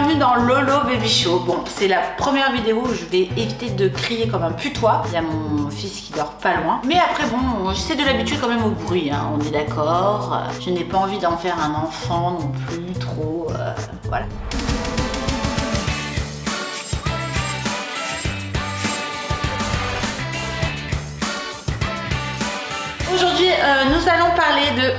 bienvenue dans Lolo Baby Show. Bon, c'est la première vidéo où je vais éviter de crier comme un putois. Il y a mon fils qui dort pas loin. Mais après bon, j'essaie de l'habituer quand même au bruit, hein, on est d'accord. Je n'ai pas envie d'en faire un enfant non plus trop, voilà. Aujourd'hui, nous allons parler de...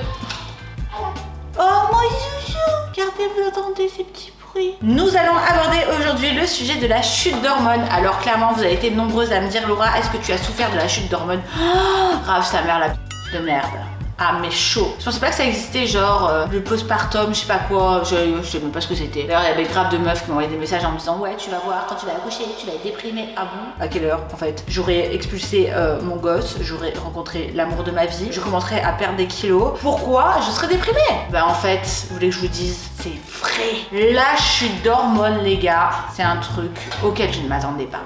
Oh mon chouchou, regardez, vous entendez ces petits bruits. Nous allons aborder aujourd'hui le sujet de la chute d'hormones. Alors clairement, vous avez été nombreuses à me dire, Laura, est-ce que tu as souffert de la chute d'hormones? Oh, grave sa mère, la de merde. Ah mais chaud. Je pensais pas que ça existait, genre le postpartum, je sais pas quoi, je sais même pas ce que c'était. D'ailleurs il y avait grave de meufs qui m'envoyaient des messages en me disant ouais tu vas voir quand tu vas accoucher, tu vas être déprimée. Ah bon? À quelle heure en fait? J'aurais expulsé mon gosse, j'aurais rencontré l'amour de ma vie, je commencerais à perdre des kilos. Pourquoi je serais déprimée? Bah en fait, vous voulez que je vous dise, c'est vrai. La chute d'hormones les gars, c'est un truc auquel je ne m'attendais pas.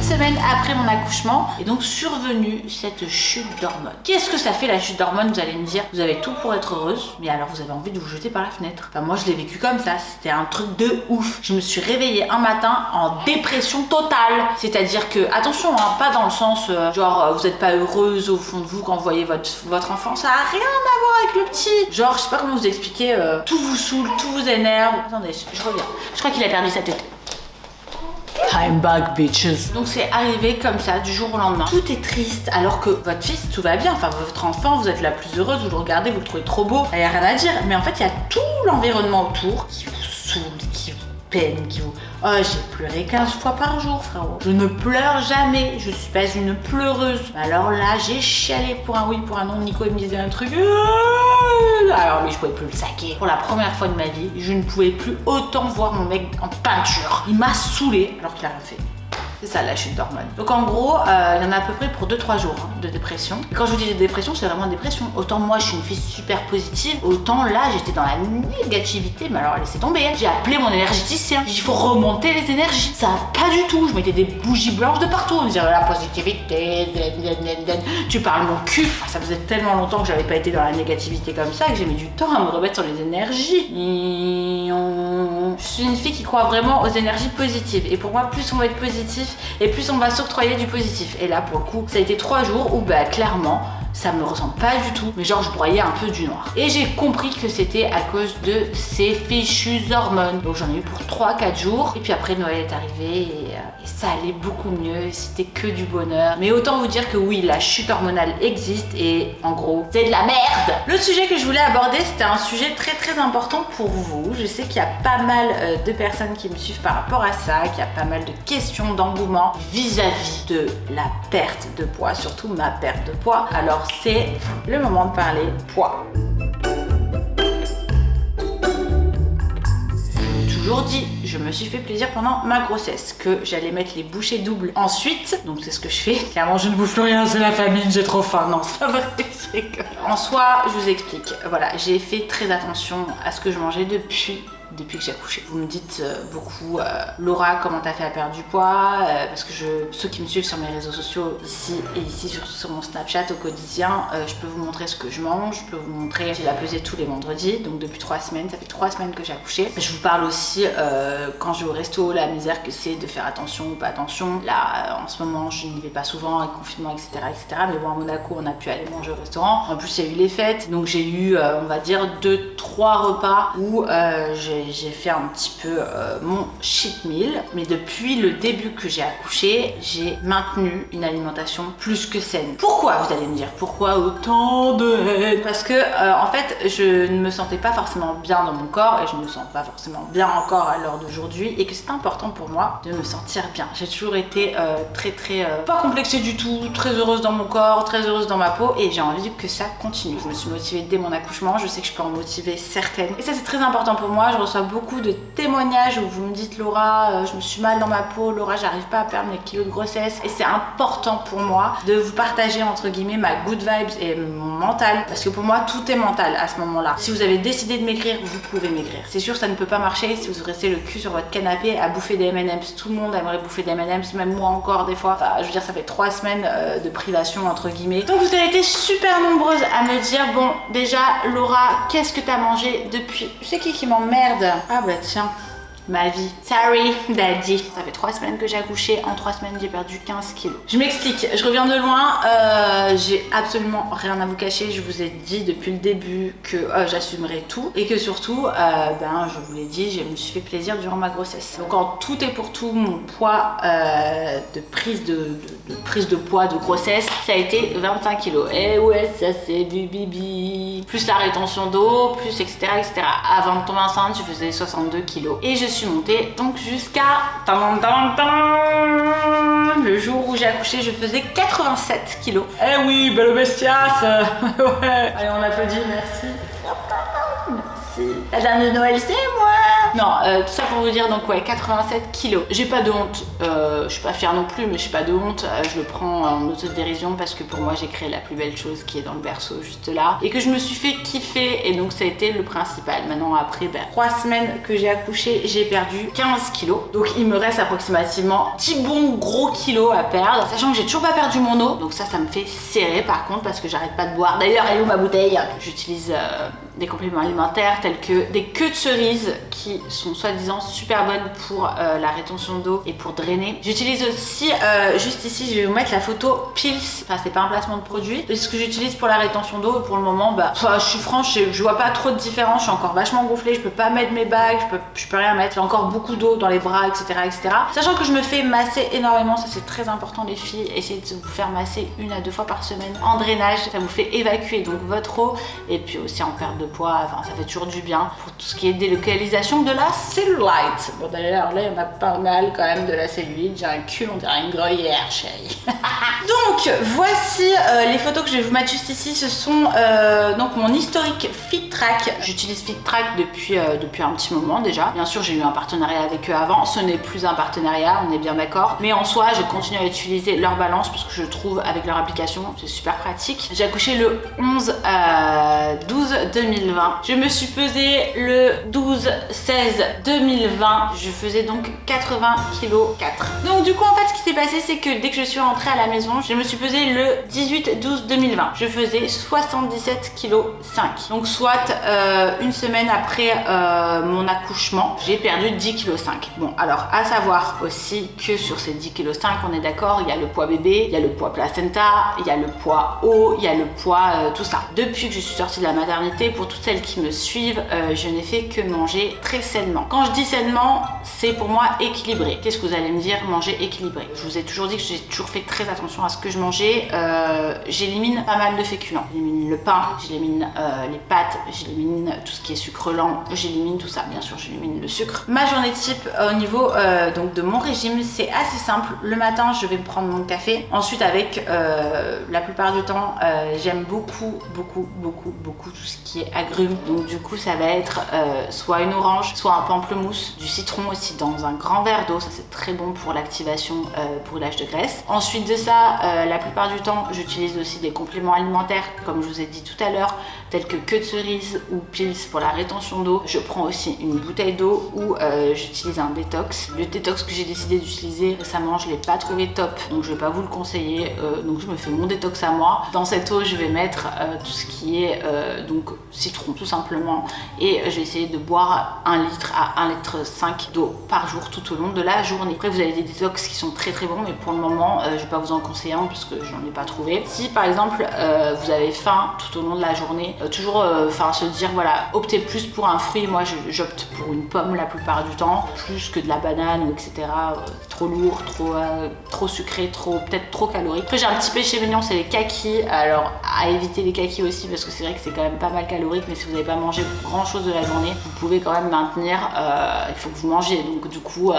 Semaine après mon accouchement est donc survenue cette chute d'hormones. Qu'est-ce que ça fait la chute d'hormones? Vous allez me dire, vous avez tout pour être heureuse, mais alors vous avez envie de vous jeter par la fenêtre. Enfin moi je l'ai vécu comme ça, c'était un truc de ouf. Je me suis réveillée un matin en dépression totale. C'est-à-dire que, attention, hein, pas dans le sens genre vous êtes pas heureuse au fond de vous quand vous voyez votre enfant, ça a rien à voir avec le petit. Genre je sais pas comment vous expliquer, tout vous saoule, tout vous énerve. Attendez, je reviens. Je crois qu'il a perdu sa tête. I'm back bitches. Donc c'est arrivé comme ça du jour au lendemain. Tout est triste alors que votre fils tout va bien. Enfin votre enfant, vous êtes la plus heureuse, vous le regardez, vous le trouvez trop beau. Il n'y a rien à dire. Mais en fait il y a tout l'environnement autour qui vous saoule, qui vous peine, qui vous... Oh j'ai pleuré 15 fois par jour frérot. Je ne pleure jamais. Je suis pas une pleureuse. Alors là j'ai chialé pour un oui, pour un non. Nico il me disait un truc. Alors oui je pouvais plus le saquer. Pour la première fois de ma vie, je ne pouvais plus autant voir mon mec en peinture. Il m'a saoulée alors qu'il a rien fait. C'est ça la chute d'hormones. Donc en gros, il y en a à peu près pour 2-3 jours hein, de dépression. Et quand je vous dis de dépression, c'est vraiment dépression. Autant moi je suis une fille super positive, autant là j'étais dans la négativité, mais alors laissez tomber. Hein. J'ai appelé mon énergéticien. J'ai dit il faut remonter les énergies. Ça va pas du tout. Je mettais des bougies blanches de partout. On me disait la positivité, tu parles mon cul. Ça faisait tellement longtemps que j'avais pas été dans la négativité comme ça que j'ai mis du temps à me remettre sur les énergies. Je suis une fille qui croit vraiment aux énergies positives. Et pour moi, plus on va être positif, et plus on va s'octroyer du positif. Et là pour le coup ça a été 3 jours où bah clairement ça me ressemble pas du tout, mais genre je broyais un peu du noir. Et j'ai compris que c'était à cause de ces fichues hormones. Donc j'en ai eu pour 3-4 jours. Et puis après Noël est arrivé et ça allait beaucoup mieux. C'était que du bonheur. Mais autant vous dire que oui, la chute hormonale existe et en gros, c'est de la merde. Le sujet que je voulais aborder, c'était un sujet très très important pour vous. Je sais qu'il y a pas mal de personnes qui me suivent par rapport à ça, qu'il y a pas mal de questions d'engouement vis-à-vis de la perte de poids, surtout ma perte de poids. Alors c'est le moment de parler poids. Toujours dit, je me suis fait plaisir pendant ma grossesse, que j'allais mettre les bouchées doubles ensuite, donc c'est ce que je fais. Clairement je ne bouffe plus rien, c'est la famine, j'ai trop faim. Non c'est pas vrai, en soi je vous explique, voilà, j'ai fait très attention à ce que je mangeais depuis que j'ai accouché. Vous me dites beaucoup Laura comment t'as fait à perdre du poids, parce que ceux qui me suivent sur mes réseaux sociaux ici et ici sur mon Snapchat au quotidien, je peux vous montrer ce que je mange, je peux vous montrer, j'ai la pesée tous les vendredis, donc depuis 3 semaines, ça fait 3 semaines que j'ai accouché. Je vous parle aussi quand je vais au resto, la misère que c'est de faire attention ou pas attention. Là en ce moment je n'y vais pas souvent avec confinement etc, mais bon à Monaco on a pu aller manger au restaurant. En plus il y a eu les fêtes, donc j'ai eu on va dire 2-3 repas où j'ai fait un petit peu mon cheat meal, mais depuis le début que j'ai accouché, j'ai maintenu une alimentation plus que saine. Pourquoi vous allez me dire? Pourquoi autant de haine? Parce que en fait, je ne me sentais pas forcément bien dans mon corps et je ne me sens pas forcément bien encore à l'heure d'aujourd'hui et que c'est important pour moi de me sentir bien. J'ai toujours été très pas complexée du tout, très heureuse dans mon corps, très heureuse dans ma peau et j'ai envie que ça continue. Je me suis motivée dès mon accouchement, je sais que je peux en motiver certaines et ça c'est très important pour moi. Je reçois beaucoup de témoignages où vous me dites Laura, je me suis mal dans ma peau, Laura, j'arrive pas à perdre mes kilos de grossesse. Et c'est important pour moi de vous partager entre guillemets ma good vibes et mon mental, parce que pour moi tout est mental à ce moment-là. Si vous avez décidé de maigrir, vous pouvez maigrir. C'est sûr, ça ne peut pas marcher si vous restez le cul sur votre canapé à bouffer des M&M's. Tout le monde aimerait bouffer des M&M's, même moi encore des fois. Enfin, je veux dire, ça fait 3 semaines de privation entre guillemets. Donc vous avez été super nombreuses à me dire, bon, déjà Laura, qu'est-ce que t'as mangé depuis... C'est qui m'emmerde? Ah bah tiens, ma vie. Sorry, daddy. Ça fait 3 semaines que j'ai accouché. En 3 semaines, j'ai perdu 15 kilos. Je m'explique. Je reviens de loin. J'ai absolument rien à vous cacher. Je vous ai dit depuis le début que j'assumerais tout. Et que surtout, je vous l'ai dit, je me suis fait plaisir durant ma grossesse. Donc en tout et pour tout, mon poids de prise de poids de grossesse, ça a été 25 kilos. Et ouais, ça c'est du bibi. Plus la rétention d'eau, plus etc. Avant de tomber enceinte, je faisais 62 kilos. Et je suis montée donc jusqu'à le jour où j'ai accouché, je faisais 87 kilos. Eh oui, belle bestiasse. Ouais. Allez, on applaudit, merci. Merci. La dame de Noël, c'est moi. Non, tout ça pour vous dire, donc ouais, 87 kilos. J'ai pas de honte, je suis pas fière non plus, mais j'ai pas de honte. Je le prends en autodérision parce que pour moi, j'ai créé la plus belle chose qui est dans le berceau juste là. Et que je me suis fait kiffer, et donc ça a été le principal. Maintenant, après 3 semaines que j'ai accouché, j'ai perdu 15 kilos. Donc il me reste approximativement 10 bons gros kilos à perdre. Sachant que j'ai toujours pas perdu mon eau, donc ça me fait serrer par contre parce que j'arrête pas de boire. D'ailleurs, elle est où ma bouteille? J'utilise des compléments alimentaires tels que des queues de cerises qui sont soi-disant super bonnes pour la rétention d'eau et pour drainer. J'utilise aussi, juste ici, je vais vous mettre la photo Pills. Enfin, c'est pas un placement de produit. C'est ce que j'utilise pour la rétention d'eau. Pour le moment, je suis franche, je vois pas trop de différence. Je suis encore vachement gonflée. Je peux pas mettre mes bagues, je peux rien mettre. J'ai encore beaucoup d'eau dans les bras, etc. Sachant que je me fais masser énormément. Ça, c'est très important, les filles. Essayez de vous faire masser 1 à 2 fois par semaine en drainage. Ça vous fait évacuer donc votre eau, et puis aussi en perte de poids. Enfin, ça fait toujours du bien pour tout ce qui est délocalisation de la cellulite. Bon, d'ailleurs, là, il y en a pas mal quand même de la cellulite. J'ai un cul, on dirait une gruyère, chérie. Donc, voici les photos que je vais vous mettre juste ici. Ce sont donc mon historique FitTrack. J'utilise FitTrack depuis un petit moment déjà. Bien sûr, j'ai eu un partenariat avec eux avant. Ce n'est plus un partenariat, on est bien d'accord. Mais en soi, je continue à utiliser leur balance parce que je trouve avec leur application, c'est super pratique. J'ai accouché le 11/12/2020. Je me suis pesée le 12/16/2020. Je faisais donc 80 kg 4. Donc du coup, en fait, ce qui s'est passé, c'est que dès que je suis rentrée à la maison, je me suis pesée le 18/12/2020. Je faisais 77 kg 5. Donc soit une semaine après mon accouchement, j'ai perdu 10 kg 5. Bon, alors à savoir aussi que sur ces 10 kg 5, on est d'accord, il y a le poids bébé, il y a le poids placenta, il y a le poids eau, il y a le poids tout ça. Depuis que je suis sortie de la maternité, pour toutes celles qui me suivent, je n'ai fait que manger très sainement. Quand je dis sainement, c'est pour moi équilibré. Qu'est-ce que vous allez me dire, manger équilibré? Je vous ai toujours dit que j'ai toujours fait très attention à ce que je mangeais. J'élimine pas mal de féculents. J'élimine le pain, j'élimine les pâtes, j'élimine tout ce qui est sucre lent, j'élimine tout ça. Bien sûr, j'élimine le sucre. Ma journée type au niveau donc de mon régime, c'est assez simple. Le matin, je vais prendre mon café. Ensuite, avec la plupart du temps, j'aime beaucoup tout ce qui est agrumes. Donc du coup, ça va être soit une orange, soit un pamplemousse, du citron aussi dans un grand verre d'eau. Ça, c'est très bon pour l'activation brûlage de graisse. Ensuite de ça, la plupart du temps, j'utilise aussi des compléments alimentaires, comme je vous ai dit tout à l'heure, tels que queue de cerise ou Pills pour la rétention d'eau. Je prends aussi une bouteille d'eau ou j'utilise un détox. Le détox que j'ai décidé d'utiliser récemment, je l'ai pas trouvé top, donc je vais pas vous le conseiller. Donc je me fais mon détox à moi. Dans cette eau, je vais mettre tout ce qui est donc citron tout simplement, et je vais essayer de boire 1 litre à 1,5 litre d'eau par jour tout au long de la journée. Après, vous avez des détox qui sont très bons, mais pour le moment, je vais pas vous en conseiller un parce que j'en ai pas trouvé. Si par exemple vous avez faim tout au long de la journée, toujours se dire voilà, optez plus pour un fruit. Moi, j'opte pour une pomme la plupart du temps, plus que de la banane ou etc. Trop lourd, trop sucré, peut-être trop calorique. Après, j'ai un petit péché mignon, c'est les kakis. Alors à éviter les kakis aussi parce que c'est vrai que c'est quand même pas mal calorique, mais si vous n'avez pas mangé grand chose de la journée, vous pouvez quand même maintenir. Il faut que vous mangiez, donc du coup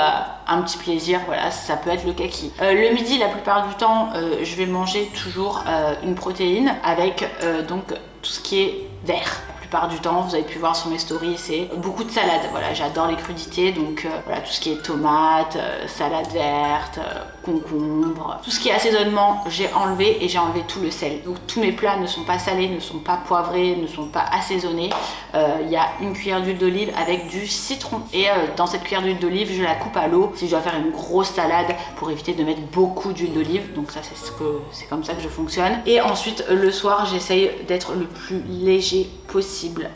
un petit plaisir, voilà, ça peut être le kaki. Le midi, la plupart du temps, je vais manger toujours une protéine avec donc tout ce qui est vert. La plupart du temps, vous avez pu voir sur mes stories, c'est beaucoup de salade. Voilà, j'adore les crudités, donc voilà, tout ce qui est tomates, salade verte, concombre, tout ce qui est assaisonnement, j'ai enlevé et j'ai enlevé tout le sel. Donc tous mes plats ne sont pas salés, ne sont pas poivrés, ne sont pas assaisonnés. Il y a une cuillère d'huile d'olive avec du citron et dans cette cuillère d'huile d'olive, je la coupe à l'eau si je dois faire une grosse salade pour éviter de mettre beaucoup d'huile d'olive. Donc ça, c'est comme ça que je fonctionne. Et ensuite, le soir, j'essaye d'être le plus léger possible,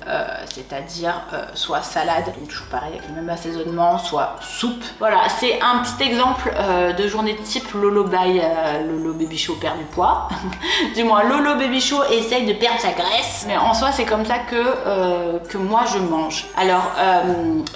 c'est-à-dire soit salade, donc toujours pareil avec le même assaisonnement, soit soupe. Voilà, c'est un petit exemple de journée type Lolo by Lolo Baby Show perd du poids. Du moins, Lolo Baby Show essaye de perdre sa graisse, mais en soi, c'est comme ça que moi je mange. Alors,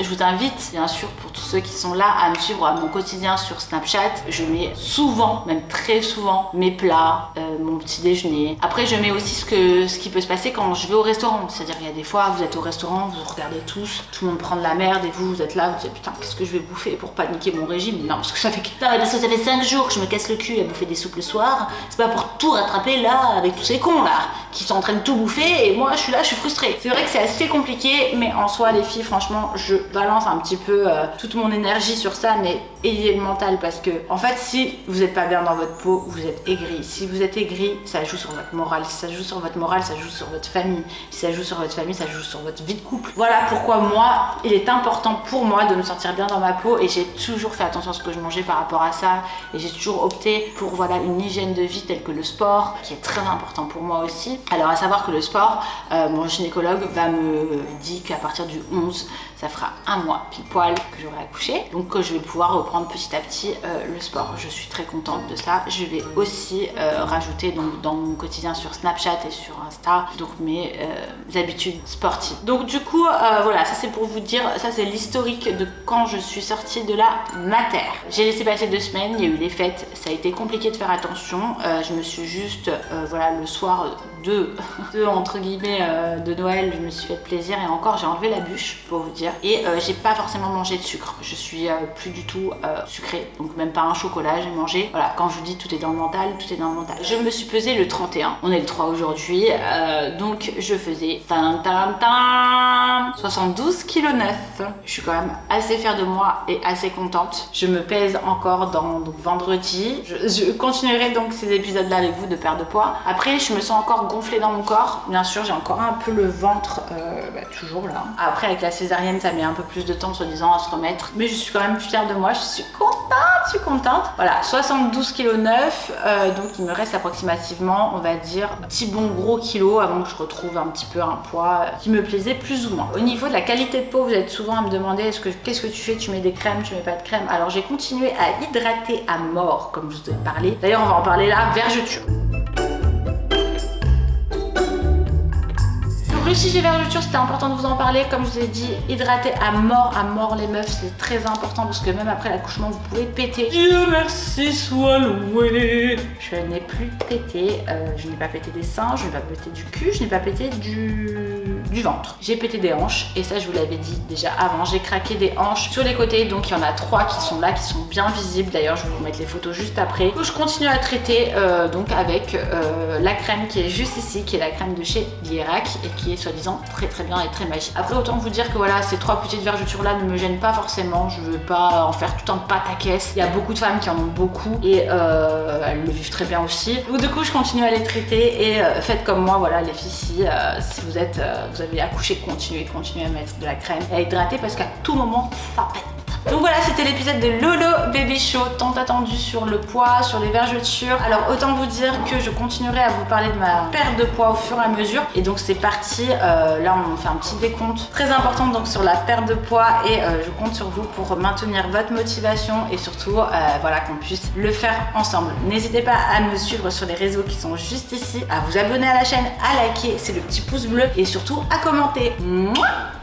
je vous invite, bien sûr, pour tous ceux qui sont là, à me suivre à mon quotidien sur Snapchat. Je mets souvent, même très souvent, mes plats, mon petit déjeuner. Après, je mets aussi ce qui peut se passer quand je vais au restaurant. C'est-à-dire qu'il y a des fois, vous êtes au restaurant, vous regardez tous, tout le monde prend de la merde et vous êtes là, vous dites putain, qu'est-ce que je vais bouffer pour paniquer mon régime? Non, parce que ça fait 5 jours que je me casse le cul à bouffer des soupes le soir. C'est pas pour tout rattraper là avec tous ces cons là qui sont en train de tout bouffer et moi je suis là, je suis frustrée. C'est vrai que c'est assez compliqué, mais en soi, les filles, franchement, je balance un petit peu toute mon énergie sur ça, mais ayez le mental parce que en fait, si vous n'êtes pas bien dans votre peau, vous êtes aigri. Si vous êtes aigri, ça joue sur votre morale. Si ça joue sur votre morale, ça joue sur votre famille. Si ça joue sur votre famille, ça joue sur votre vie de couple. Voilà pourquoi moi, il est important pour moi de me sentir bien dans ma peau et j'ai toujours fait attention à ce que je mangeais par rapport à ça et j'ai toujours opté pour voilà une hygiène de vie telle que le sport qui est très important pour moi aussi. Alors à savoir que le sport, mon gynécologue me dit qu'à partir du 11, ça fera un mois pile poil que j'aurai accouché, donc je vais pouvoir reprendre petit à petit le sport. Je suis très contente de ça. Je vais aussi rajouter donc dans mon quotidien sur Snapchat et sur Insta donc mes habitudes sportives. Donc du coup voilà, ça c'est pour vous dire, ça c'est l'historique de quand je suis sortie de la mater. J'ai laissé passer 2 semaines, il y a eu les fêtes, ça a été compliqué de faire attention. Je me suis juste voilà le soir de entre guillemets de Noël, je me suis fait plaisir et encore j'ai enlevé la bûche pour vous dire et j'ai pas forcément mangé de sucre. Je suis plus du tout sucrée, donc même pas un chocolat j'ai mangé. Voilà, quand je vous dis tout est dans le mental, tout est dans le mental. Je me suis pesée le 31, on est le 3 aujourd'hui, donc je faisais 72,9 kg. Je suis quand même assez fière de moi et assez contente. Je me pèse encore donc vendredi. Je continuerai donc ces épisodes là avec vous de perte de poids. Après je me sens encore gonflée dans mon corps. Bien sûr j'ai encore un peu le ventre toujours là. Après avec la césarienne ça met un peu plus de temps soi-disant à se remettre. Mais je suis quand même fière de moi, je suis contente. Voilà, 72,9 kg, donc il me reste approximativement, on va dire, petit bon gros kilo avant que je retrouve un petit peu un poids qui me plaisait plus ou moins. Au niveau de la qualité de peau, vous êtes souvent à me demander qu'est-ce que tu fais, tu mets des crèmes, tu mets pas de crème. Alors j'ai continué à hydrater à mort, comme je vous ai parlé. D'ailleurs on va en parler là, vergeture. Le sujet vergeture, c'était important de vous en parler. Comme je vous ai dit, hydrater à mort les meufs, c'est très important parce que même après l'accouchement, vous pouvez péter. Dieu merci soit loué. Je n'ai plus pété, je n'ai pas pété des seins, je n'ai pas pété du cul, je n'ai pas pété du ventre. J'ai pété des hanches et ça je vous l'avais dit déjà avant, j'ai craqué des hanches sur les côtés, donc il y en a 3 qui sont là, qui sont bien visibles. D'ailleurs je vais vous mettre les photos juste après. Donc, je continue à traiter donc avec la crème qui est juste ici, qui est la crème de chez Lierac et qui est soi-disant très bien et très magique. Après autant vous dire que voilà, ces 3 petites vergetures là ne me gênent pas forcément, je veux pas en faire tout un pataquès. Il y a beaucoup de femmes qui en ont beaucoup et elles le vivent très bien aussi. Donc du coup je continue à les traiter et faites comme moi, voilà les filles, si vous avez accouché, continuez à mettre de la crème et à hydrater parce qu'à tout moment ça pète. Donc voilà, c'était l'épisode de Lolo Baby Show, tant attendu sur le poids, sur les vergetures. Alors autant vous dire que je continuerai à vous parler de ma perte de poids au fur et à mesure. Et donc c'est parti, là on fait un petit décompte très important donc sur la perte de poids et je compte sur vous pour maintenir votre motivation et surtout voilà qu'on puisse le faire ensemble. N'hésitez pas à me suivre sur les réseaux qui sont juste ici, à vous abonner à la chaîne, à liker, c'est le petit pouce bleu et surtout à commenter. Mouah.